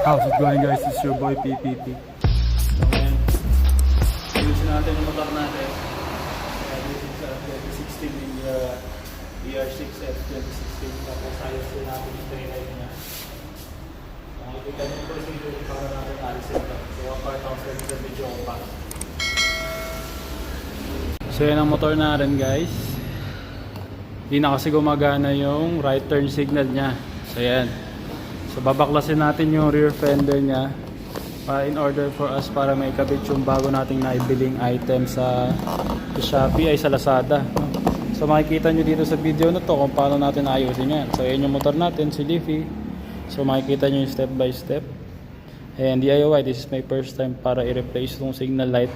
How's it going, guys? It's your boy PPP. So ngayon, ayusin natin yung motor natin. This is 2016 in Er6f 2016. Tapos ayusin natin yung taillight niya. Nakikita niyo yung procedure para natin alisin ito. So part of the video ko pa. So yan ang motor natin, guys. Hindi na kasi gumagana yung right turn signal niya. So yan. So babaklasin natin yung rear fender niya in order for us para may kabit yung bago nating naibiling item sa Shopee ay sa Lazada. So makikita nyo dito sa video na to kung paano natin ayusin yan. So yan yung motor natin, si Leafy. So makikita nyo yung step by step. And DIY, this is my first time para i-replace itong signal light.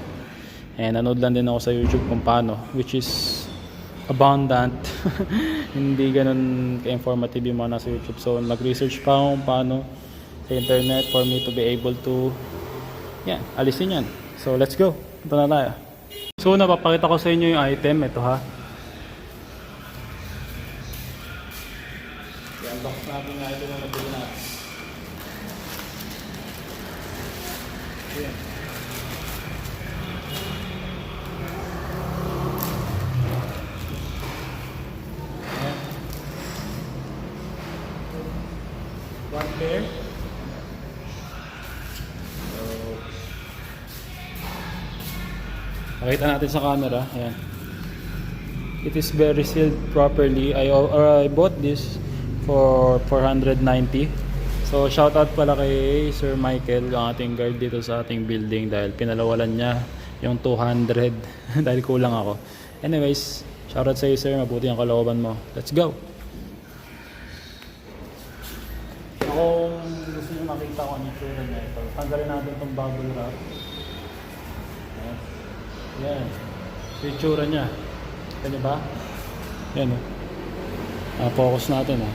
And nanood lang din ako sa YouTube kung paano, which is abundant. Hindi ganun ka-informative yung mga nasa YouTube. So nag-research pa ako kung paano sa internet for me to be able to alisin yan. So let's go. Ito na tayo. So napapakita ko sa inyo yung item. Ito ha. I-unbox natin yung item na nabili natin. Ayan. One pair. So, makita natin sa camera. Ayan. It is very sealed properly. I bought this for 490. So shout out pala kay Sir Michael, ang ating guard dito sa ating building, dahil pinalawalan niya yung 200 dahil kulang ako. Anyways, shout out sa iyo, sir. Mabuti ang kalooban mo. Let's go. Kung gusto nyo makita ko ang itsura niya, ito, tanggalin natin itong bubble wrap. Yan. Yung itsura niya. Ito nyo ba? Yan o. Focus natin o.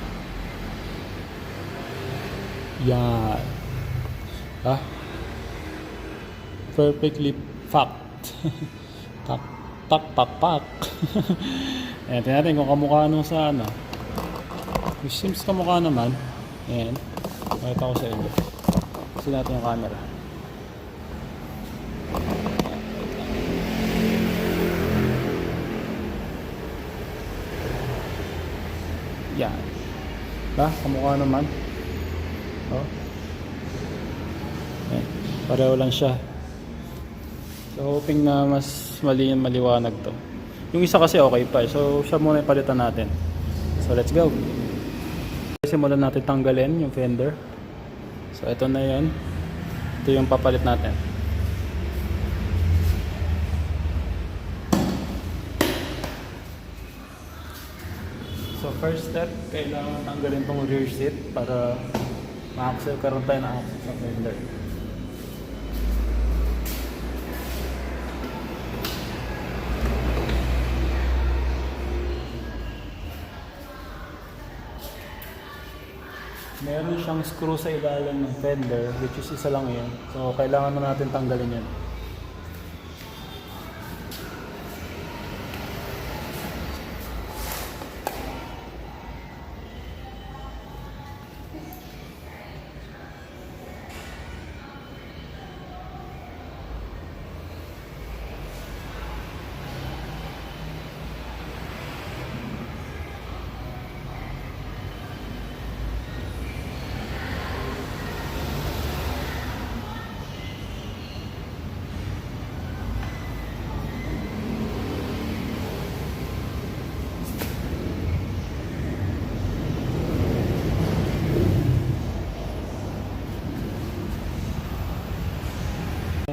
Yan. Ha? Perfectly packed. Pak. Ayan, tingnan natin kung kamukha nung sa ano. Which seems kamukha naman. Ayan. Makita ko sa inyo. Kasi natin yung camera. Yan. Ba? Kamukha naman. Oh. Ayan. Pareho lang siya. So hoping na mas maliwanag to. Yung isa kasi okay pa. So siya muna yung palitan natin. So let's go. Simulan natin tanggalin yung fender. So ito na yun. Ito yung papalit natin. So first step, kailangan tanggalin tong rear seat para karoon tayo na access sa fender. Meron siyang screw sa ilalim ng fender, which is isa lang yun. So kailangan na natin tanggalin yun.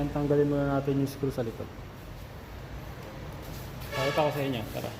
Tanggalin muna natin yung screw sa likod. Pakita ko sa inyo. Tara.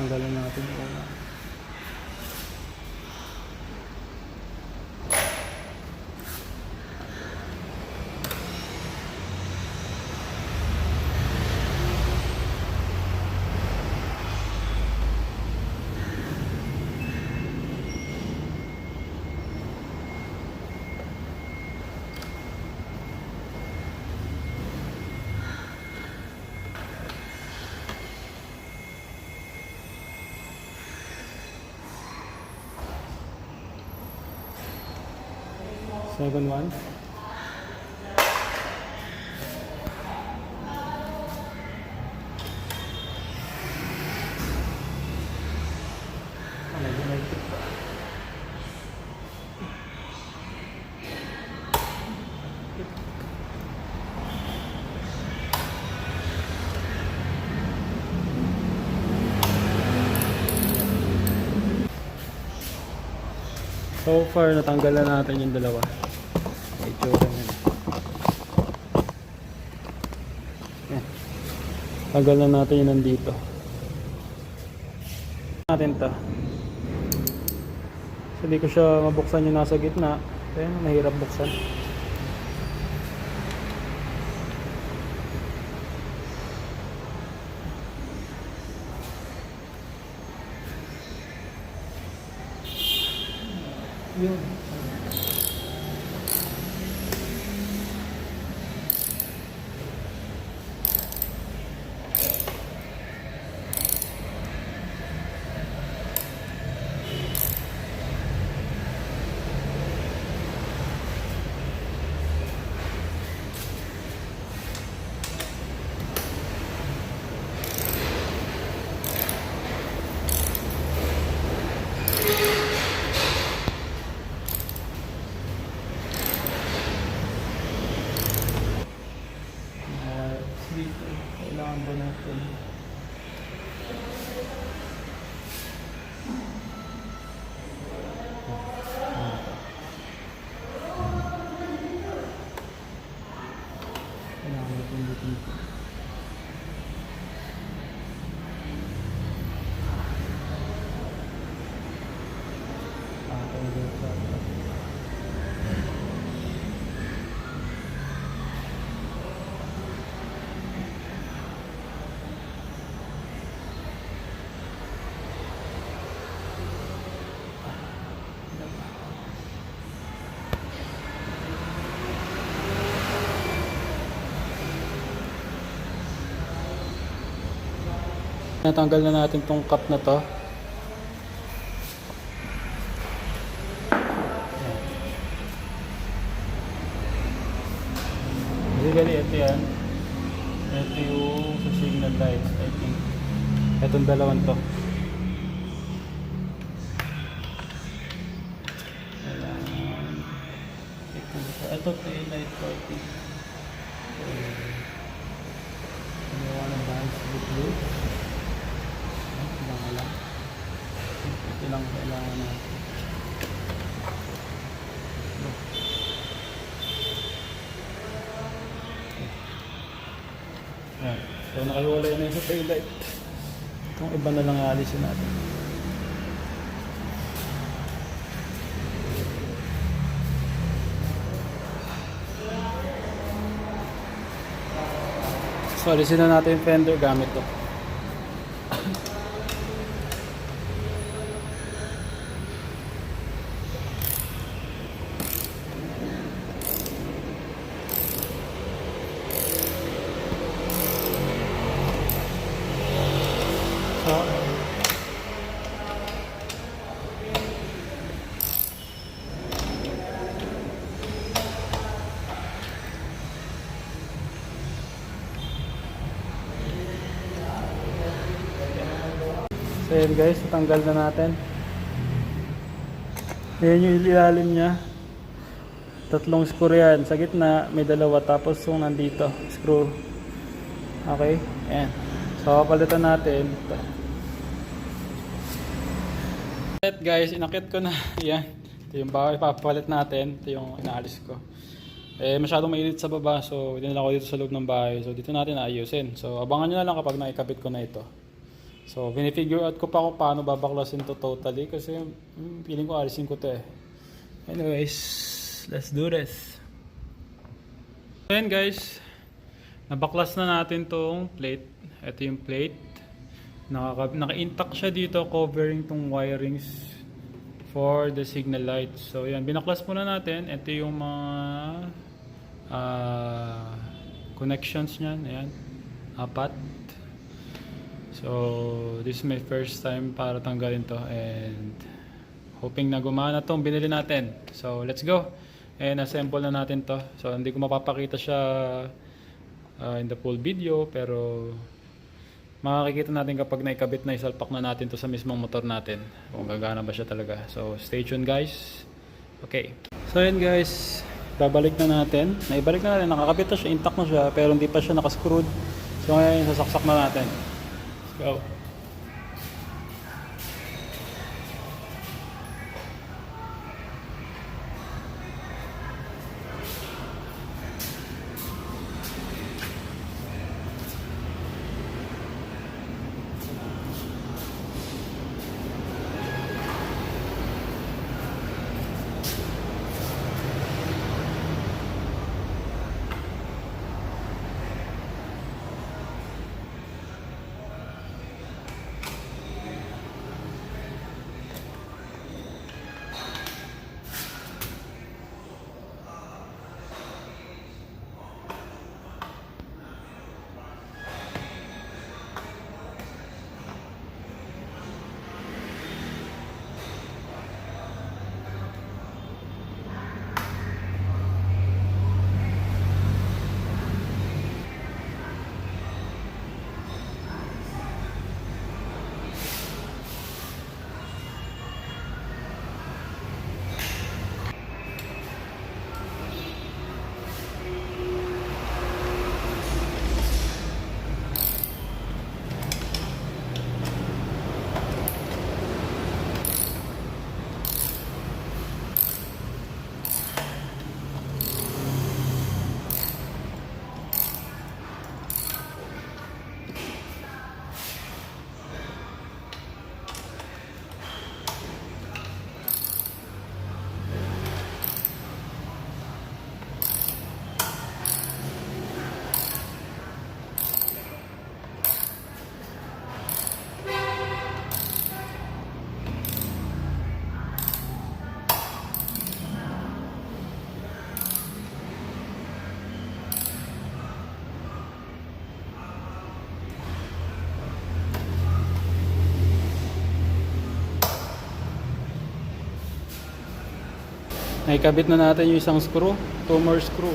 Tanggalin natin yung una. Second one. So far, natanggal na natin yung dalawa. Itsura niya. Tanggal na natin yung nandito. Natin to. So, hindi ko siya mabuksan yung nasa gitna. Kaya mahirap buksan. Yun. Kailangan ba natin? Kailangan natin dito. Natanggal na natin tong cup na to. Basically, ito yan. Ito yung sa signal lights, I think. Itong dalawang to. Ito tail light party. Ginawa ng bands with blue. Ito lang kailangan natin. So nakahiwalay na yung sa tail light. Itong iba na lang alisin natin. So alisin na natin yung fender gamit to. So yun guys, natanggal na natin. Ayan yung ilalim niya. Tatlong screw yan. Sa gitna may dalawa, tapos yung nandito screw. Okay, ayan. So papalitan natin. Guys, inakit ko na. Yan. Ito yung bago ipapalit natin. Ito yung inaalis ko. Masyadong mainit sa baba, so dinala ko dito sa loob ng bahay. So dito natin ayusin. So abangan nyo na lang kapag naikabit ko na ito. So, pinifigure out ko pa kung paano babaklasin to totally kasi feeling ko alisin ko to eh. Anyways, let's do this. Ayan guys, nabaklas na natin tong plate. Ito yung plate. Naka-intact siya dito covering tong wirings for the signal light. So yan, binaklas muna natin. Ito yung mga connections niyan. Ayan, 4. So this is my first time para tanggalin to and hoping na gumana tong binili natin. So let's go and assemble na natin to. So hindi ko mapapakita siya in the full video pero makikita natin kapag naikabit na, isalpak na natin to sa mismong motor natin kung gagana ba siya talaga. So stay tuned guys. Okay, so yun guys, babalik na natin. Naibalik na natin, nakakabit na siya, intact na siya pero hindi pa siya nakascrewed. So ngayon sasaksak na natin. Let's go. Naikabit na natin yung isang screw, 2 more screw.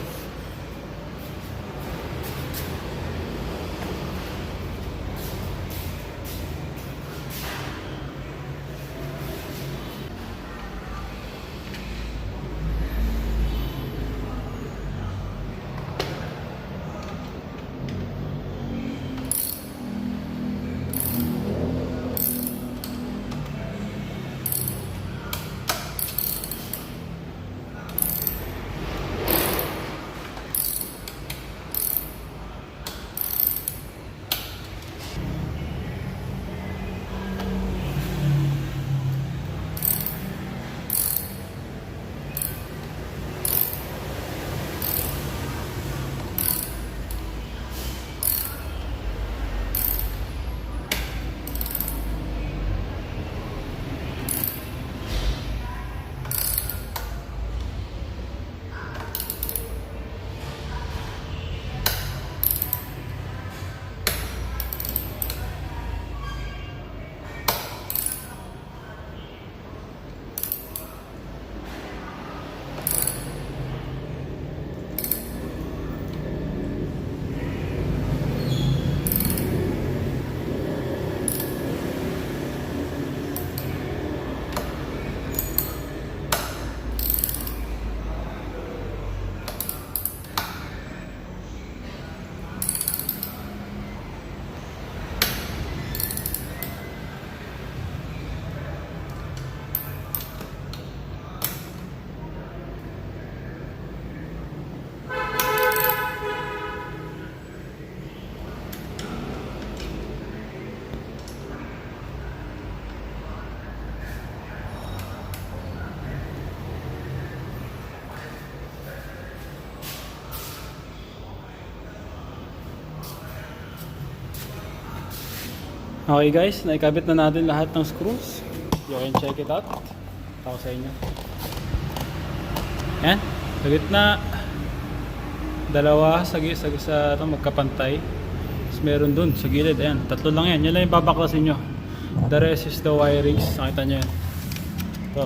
Okay guys, naikabit na natin lahat ng screws. You can check it out. Ako sa inyo. Yan, sa gitna. Dalawa sa magkapantay. Tapos meron dun sa gilid. Ayan, tatlo lang yan. Yan lang yung babaklasin nyo. The rest is the wirings. Nakita nyo yan. Ito.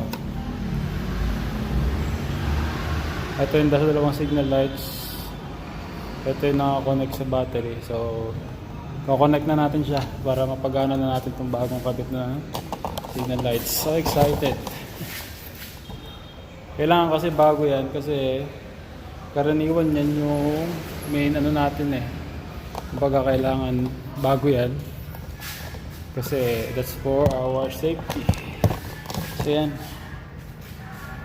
Ito yung dalawang signal lights. Ito yung nakakonect sa battery. So, kukonect na natin siya para mapagana na natin itong bagong kabit na signal lights. So excited. Kailangan kasi bago yan kasi karaniwan yan yung main ano natin eh. Kumbaga kailangan bago yan kasi that's for our safety. So yan.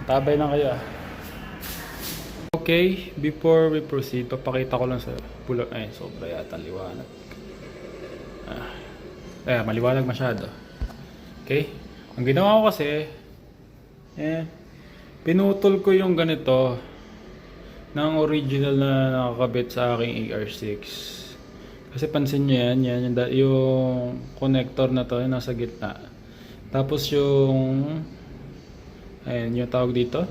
Tabay lang kayo ah. Okay, before we proceed, papakita ko lang sa pulo. Ay, sobra yata liwanag. Maliwanag masyado. Okay? Ang ginawa ko kasi pinutol ko yung ganito ng original na nakakabit sa aking ER6. Kasi pansin nyo yan yung connector na to yung nasa gitna. Tapos yung yung tawag dito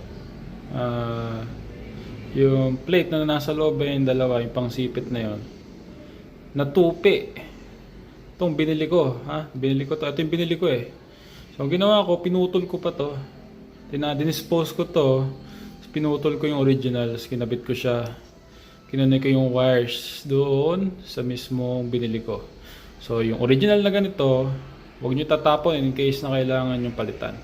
yung plate na nasa loob yung dalawa, yung pangsipit na yon natupi. Itong binili ko, binili ko to. Ito yung binili ko eh. So, ang ginawa ko, pinutol ko pa to. Dinispose ko to. Pinutol ko yung original. Kinabit ko siya. Kinunik ko yung wires doon sa mismong binili ko. So, yung original na ganito, huwag nyo tatapon in case na kailangan yung palitan.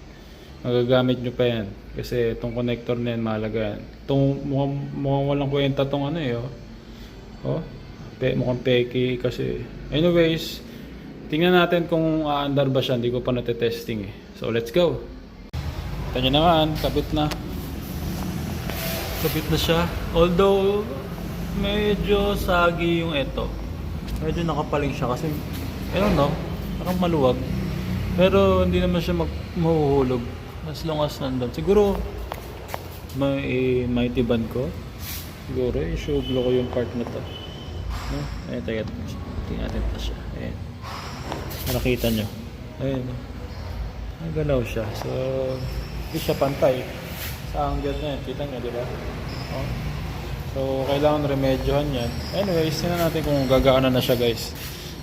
Magagamit nyo pa yan. Kasi itong connector na yan, mahalaga yan. Itong mukhang walang kwenta itong ano eh. Mukhang peki kasi. Anyways, tingnan natin kung aandar ba siya. Hindi ko pa natetesting eh. So let's go. Kita nyo naman, kabit na. Kabit na siya. Although medyo sagi yung ito. Medyo nakapaling siya kasi I don't know, parang maluwag. Pero hindi naman siya mahuhulog as long as nandun. Siguro may tiban ko. Siguro i-showglow ko yung part na to. Ayan, tingnan natin pa siya. Ayan. Nakita nyo. Ayan. Nagalaw siya. So, hindi siya pantay. Sa angle na yan. Kita nyo, di ba? So, kailangan remedyohan yan. Anyways, tingnan natin kung gagaana na siya, guys.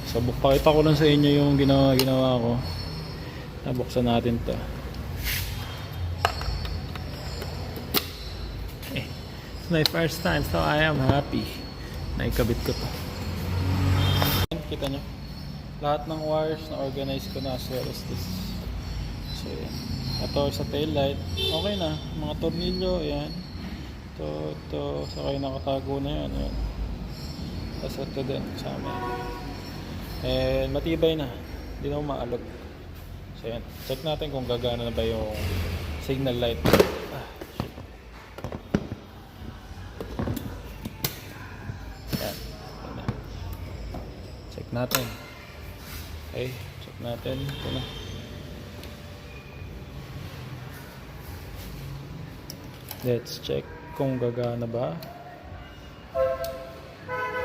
So, pakita ko lang sa inyo yung ginawa ko. Nabuksan natin to. It's my first time, so I am happy. Naikabit ko to. Kita nyo? Lahat ng wires na organize ko na as well as this. So yan. Ito sa tail light. Okay na. Mga tornilyo. Ayan. Ito. Saka yung nakatago na yan. Ayan. Tapos ito din. Kasama. And matibay na. Hindi na maalog. So yan. Check natin kung gagana na ba yung signal light. Yan. Check natin. Okay, check natin. Ito na. Let's check kung gagana ba.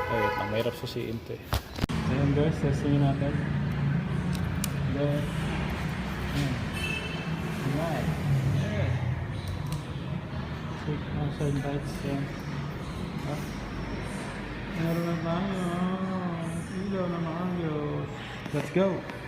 Ay, wait lang. Mahirap susiin ito eh. Ayan guys, testingin natin. Then, ayan. Yeah. Check outside lights. Yan. Meron na tayo. Ilaw na maayos. Let's go!